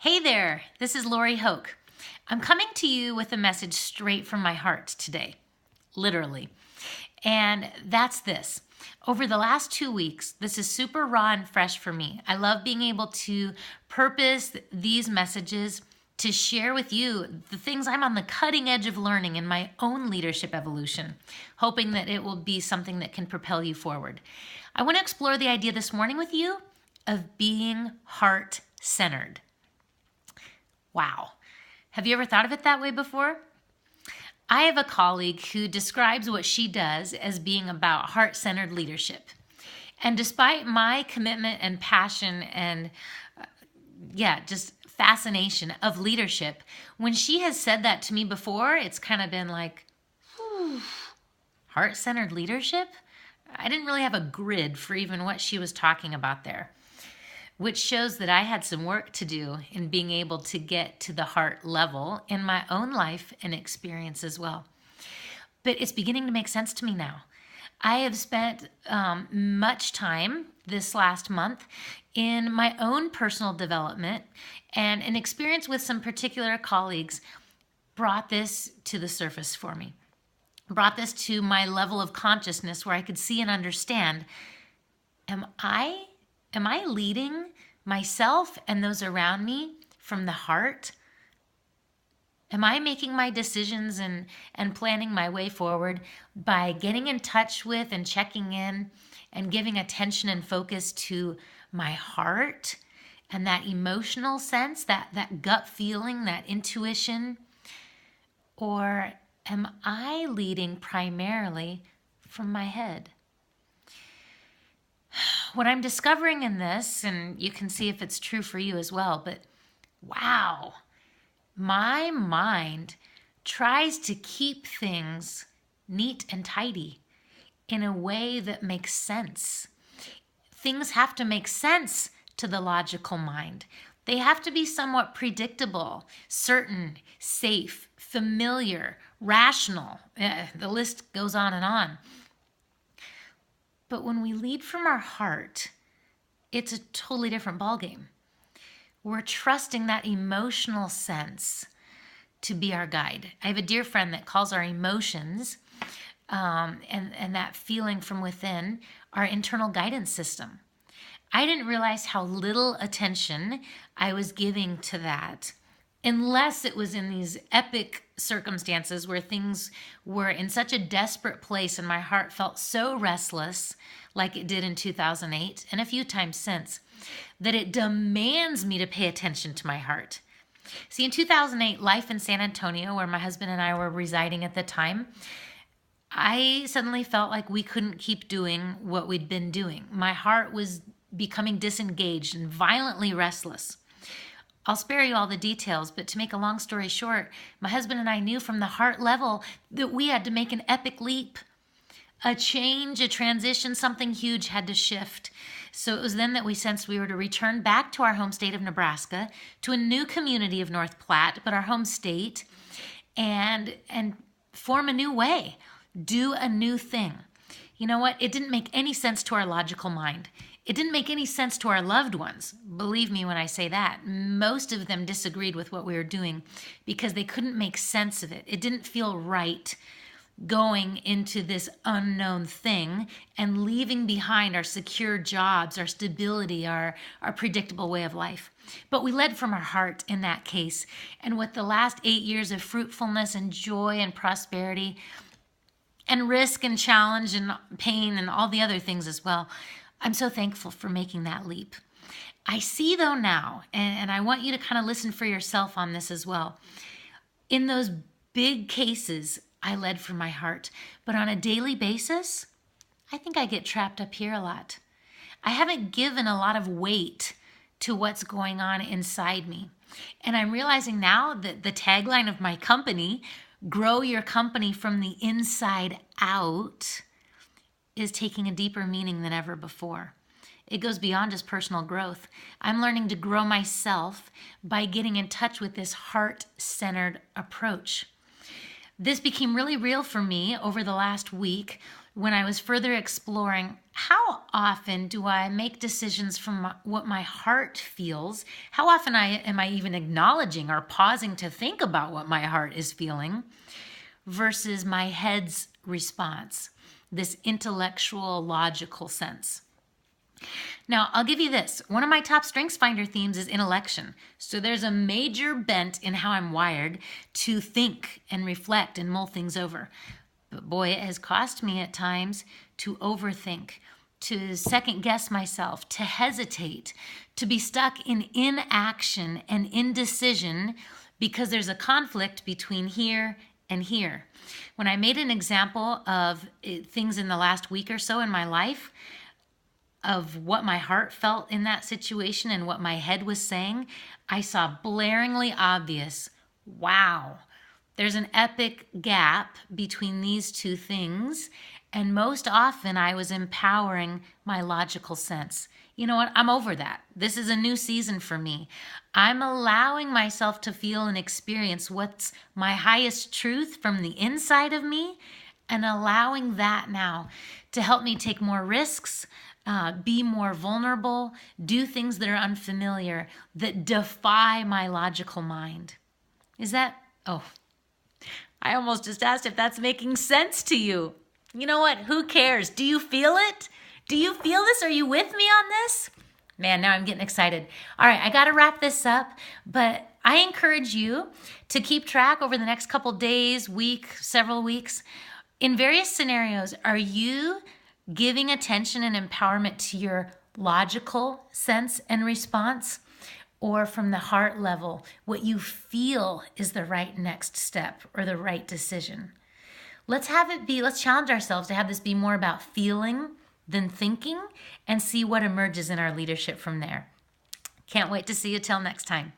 Hey there, this is Laurie Hoke. I'm coming to you with a message straight from my heart today, literally. And that's this. Over the last 2 weeks, this is super raw and fresh for me. I love being able to purpose these messages to share with you the things I'm on the cutting edge of learning in my own leadership evolution, hoping that it will be something that can propel you forward. I want to explore the idea this morning with you of being heart-centered. Wow. Have you ever thought of it that way before? I have a colleague who describes what she does as being about heart-centered leadership. And despite my commitment and passion and just fascination of leadership, when she has said that to me before, it's kind of been like, heart-centered leadership? I didn't really have a grid for even what she was talking about there, which shows that I had some work to do in being able to get to the heart level in my own life and experience as well. But it's beginning to make sense to me now. I have spent much time this last month in my own personal development, and an experience with some particular colleagues brought this to the surface for me, brought this to my level of consciousness where I could see and understand, Am I leading myself and those around me from the heart? Am I making my decisions and planning my way forward by getting in touch with and checking in and giving attention and focus to my heart and that emotional sense, that gut feeling, that intuition? Or am I leading primarily from my head? What I'm discovering in this, and you can see if it's true for you as well, but wow, my mind tries to keep things neat and tidy in a way that makes sense. Things have to make sense to the logical mind. They have to be somewhat predictable, certain, safe, familiar, rational. The list goes on and on. But when we lead from our heart, it's a totally different ballgame. We're trusting that emotional sense to be our guide. I have a dear friend that calls our emotions and that feeling from within our internal guidance system. I didn't realize how little attention I was giving to that unless it was in these epic circumstances where things were in such a desperate place and my heart felt so restless, like it did in 2008 and a few times since, that it demands me to pay attention to my heart. See, in 2008, life in San Antonio, where my husband and I were residing at the time, I suddenly felt like we couldn't keep doing what we'd been doing. My heart was becoming disengaged and violently restless. I'll spare you all the details, but to make a long story short, my husband and I knew from the heart level that we had to make an epic leap. A change, a transition, something huge had to shift. So it was then that we sensed we were to return back to our home state of Nebraska, to a new community of North Platte, but our home state, and form a new way, do a new thing. You know what? It didn't make any sense to our logical mind. It didn't make any sense to our loved ones. Believe me when I say that. Most of them disagreed with what we were doing because they couldn't make sense of it. It didn't feel right going into this unknown thing and leaving behind our secure jobs, our stability, our predictable way of life. But we led from our heart in that case. And with the last 8 years of fruitfulness and joy and prosperity and risk and challenge and pain and all the other things as well, I'm so thankful for making that leap. I see though now, and I want you to kind of listen for yourself on this as well. In those big cases, I led from my heart, but on a daily basis, I think I get trapped up here a lot. I haven't given a lot of weight to what's going on inside me. And I'm realizing now that the tagline of my company, grow your company from the inside out, is taking a deeper meaning than ever before. It goes beyond just personal growth. I'm learning to grow myself by getting in touch with this heart-centered approach. This became really real for me over the last week when I was further exploring how often do I make decisions from what my heart feels? How often am I even acknowledging or pausing to think about what my heart is feeling versus my head's response, this intellectual, logical sense? Now, I'll give you this. One of my top StrengthsFinder themes is intellection. So there's a major bent in how I'm wired to think and reflect and mull things over. But boy, it has cost me at times to overthink, to second guess myself, to hesitate, to be stuck in inaction and indecision because there's a conflict between here and here. When I made an example of things in the last week or so in my life, of what my heart felt in that situation and what my head was saying, I saw blaringly obvious, wow, there's an epic gap between these two things. And most often I was empowering my logical sense. You know what? I'm over that. This is a new season for me. I'm allowing myself to feel and experience what's my highest truth from the inside of me, and allowing that now to help me take more risks, be more vulnerable, do things that are unfamiliar, that defy my logical mind. Is that, oh, I almost just asked if that's making sense to you. You know what? Who cares? Do you feel it? Do you feel this? Are you with me on this? Man, now I'm getting excited. All right, I got to wrap this up, but I encourage you to keep track over the next couple days, week, several weeks. In various scenarios, are you giving attention and empowerment to your logical sense and response, or from the heart level, what you feel is the right next step or the right decision? Let's challenge ourselves to have this be more about feeling than thinking, and see what emerges in our leadership from there. Can't wait to see you till next time.